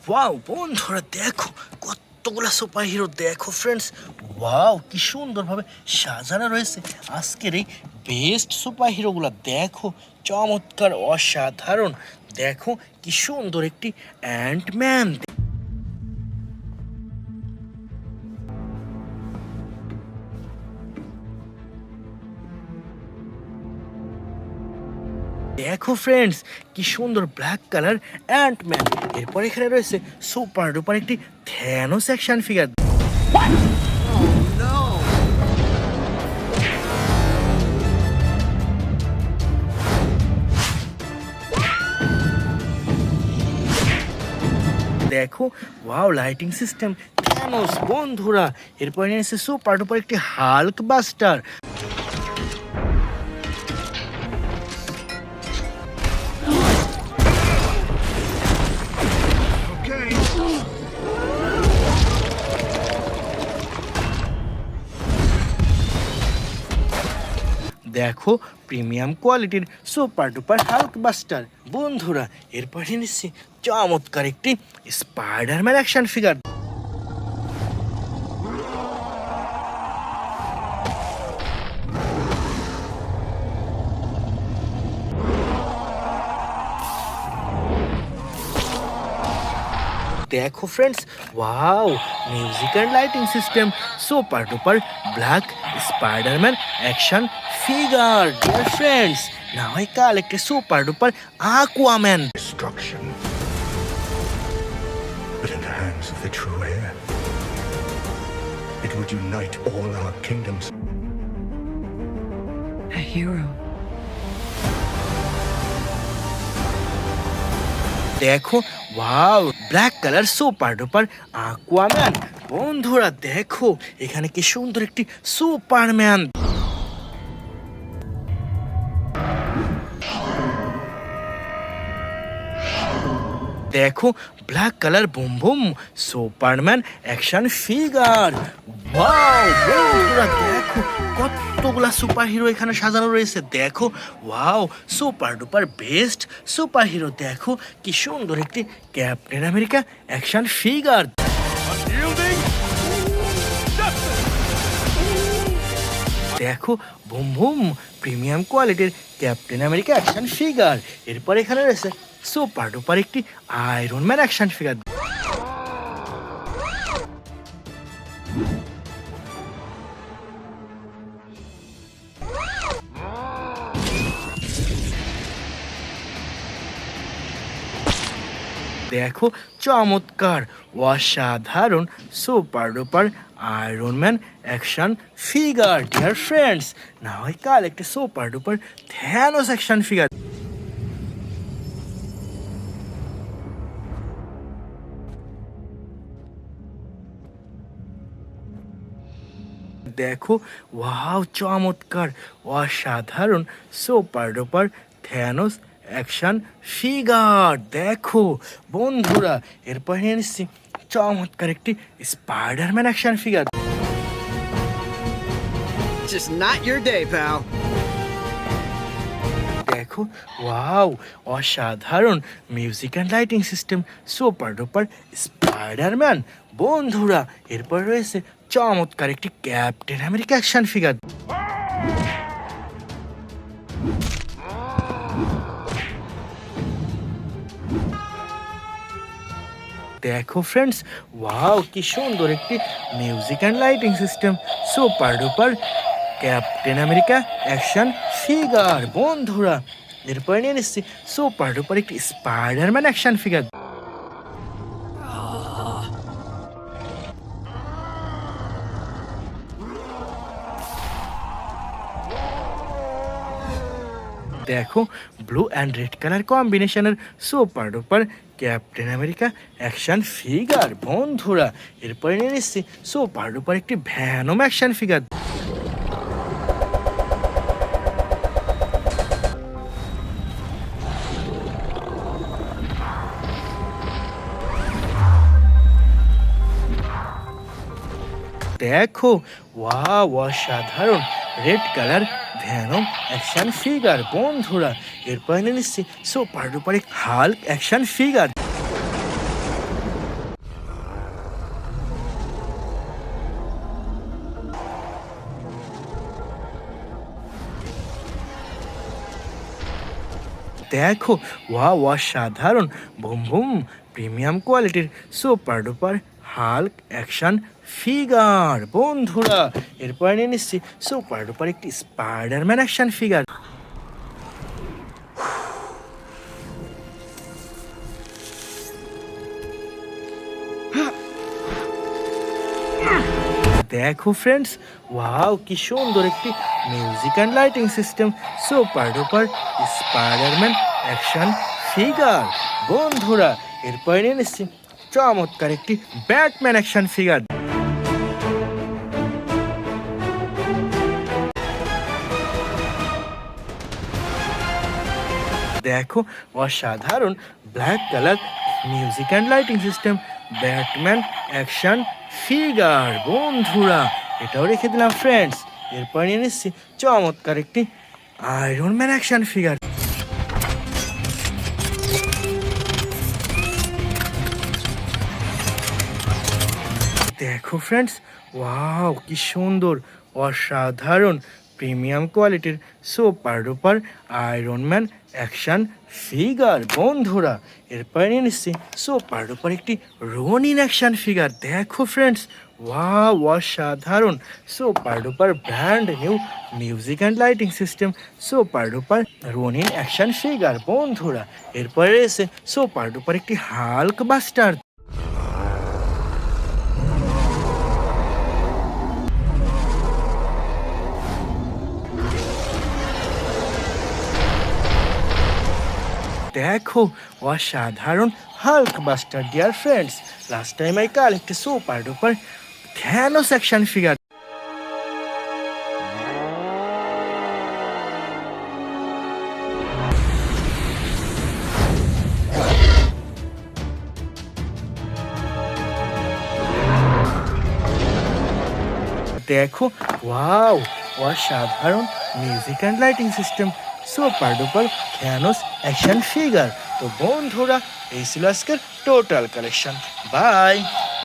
Wow বন্ধুরা দেখো কতগুলা সুপার হিরো দেখো ফ্রেন্ডস। ওয়াও কি সুন্দরভাবে সাজানো রয়েছে আজকের এই বেস্ট সুপার হিরোগুলা দেখো, চমৎকার অসাধারণ। দেখো কি সুন্দর একটি অ্যান্টম্যান। দেখো ফ্রেন্ডস কি সুন্দর ব্ল্যাক কালার অ্যান্টম্যান। এরপর এখানে রয়েছে সুপার ডুপার একটি থ্যানোস অ্যাকশন ফিগার। দেখো ওয়াও লাইটিং সিস্টেম থ্যানোস বন্ধুরা। এরপর এসে সুপার ডুপার একটি হাল্ক বাস্টার। দেখো প্রিমিয়াম কোয়ালিটির সুপার ডুপার হাল্ক বাস্টার বন্ধুরা। এরপর নিচ্ছি চমৎকার একটি স্পাইডারম্যান অ্যাকশন ফিগার। দেখো friends wow music and lighting system super duper black Spiderman action figure. Dear friends now I collect a super duper Aquaman. Destruction, but in the hands of the true heir, it would unite all our kingdoms. A hero. দেখো wow black colour super duper Aquaman বন্ধুরা। দেখো এখানে কি সুন্দর একটি Superman. দেখো black colour boom boom Superman action figure. Wow বন্ধুরা দেখো কতগুলা সুপার হিরো এখানে সাজানো রয়েছে। দেখো wow super duper best super hero. দেখো কি সুন্দর একটি ক্যাপ্টেন আমেরিকা অ্যাকশন ফিগার। দেখো বুম বুম প্রিমিয়াম কোয়ালিটির ক্যাপ্টেন আমেরিকা অ্যাকশন ফিগার। এরপর এখানে রয়েছে সুপার ডুপার একটি আয়রন ম্যান অ্যাকশন ফিগার। দেখো চমৎকার অসাধারণ super duper iron Man action figure. Dear friends now I collect a super duper Thanos action figure. দেখো ওয়াও চমৎকার অসাধারণ super duper Thanos action figure. দেখো বন্ধুরা এরপর নিয়ে নিচ্ছি চমৎকার একটি Spiderman action figure. Just not your day, pal. দেখো ওয়াও অসাধারণ music and lighting system super duper Spiderman বন্ধুরা। এরপর রয়েছে চমৎকার একটি ক্যাপ্টেন আমেরিকা অ্যাকশন ফিগার। দেখো ফ্রেন্ডস ওয়াও কি সুন্দর একটি music and lighting system super duper Captain America action figure বন্ধুরা। এরপর নিয়ে নিচ্ছি সুপার ডুপার একটি স্পাইডারম্যান অ্যাকশন ফিগার। দেখো ব্লু অ্যান্ড রেড কালার কম্বিনেশনের super duper Captain America action figure বন্ধুরা। এরপরে নিয়ে নিচ্ছি সুপার ডুপার একটি ভ্যানম অ্যাকশন ফিগার। দেখো ওয়াও অসাধারণ red colour Venom action figure বন্ধুরা। এরপর নিয়ে নিচ্ছি super duper Hulk action figure. দেখো, ওয়াও অসাধারণ বুম বুম প্রিমিয়াম কোয়ালিটির super duper Hulk action figure. বন্ধুরা এরপরে নিয়ে নিচ্ছি সুপার ডুপার একটি স্পাইডারম্যান অ্যাকশন ফিগার। দেখো ফ্রেন্ডস, ওয়াও কি সুন্দর একটি music and lighting system super duper Spiderman action figure. বন্ধুরা এরপরে নিয়ে নিচ্ছি চমৎকার একটি ব্যাটম্যান অ্যাকশন ফিগার। দেখো অসাধারণ black colour music and lighting system Batman action figure. বন্ধুরা এটাও রেখে দিলাম ফ্রেন্ডস। এরপর নিয়ে নিচ্ছি চমৎকার একটি আয়রন ম্যান অ্যাকশন ফিগার। দেখো ফ্রেন্ডস, ওয়াও কি সুন্দর অসাধারণ প্রিমিয়াম কোয়ালিটির super duper iron Man action figure. বন্ধুরা এরপরে নিয়ে নিচ্ছি সুপার ডুপার একটি রোনিন অ্যাকশন ফিগার। দেখো ফ্রেন্ডস, ওয়াও অসাধারণ super duper brand new music and lighting system super duper Ronin action figure. বন্ধুরা এরপরে রয়েছে সুপার ডুপার একটি হাল্ক বাস্টার। দেখো অসাধারণ Hulk buster dear friends. Last time I collect super duper Thanos action figure. দেখো wow অসাধারণ music and lighting system super duper Thanos action figure. তো বন্ধুরা এই ছিল আজকের টোটাল কালেকশন। বাই।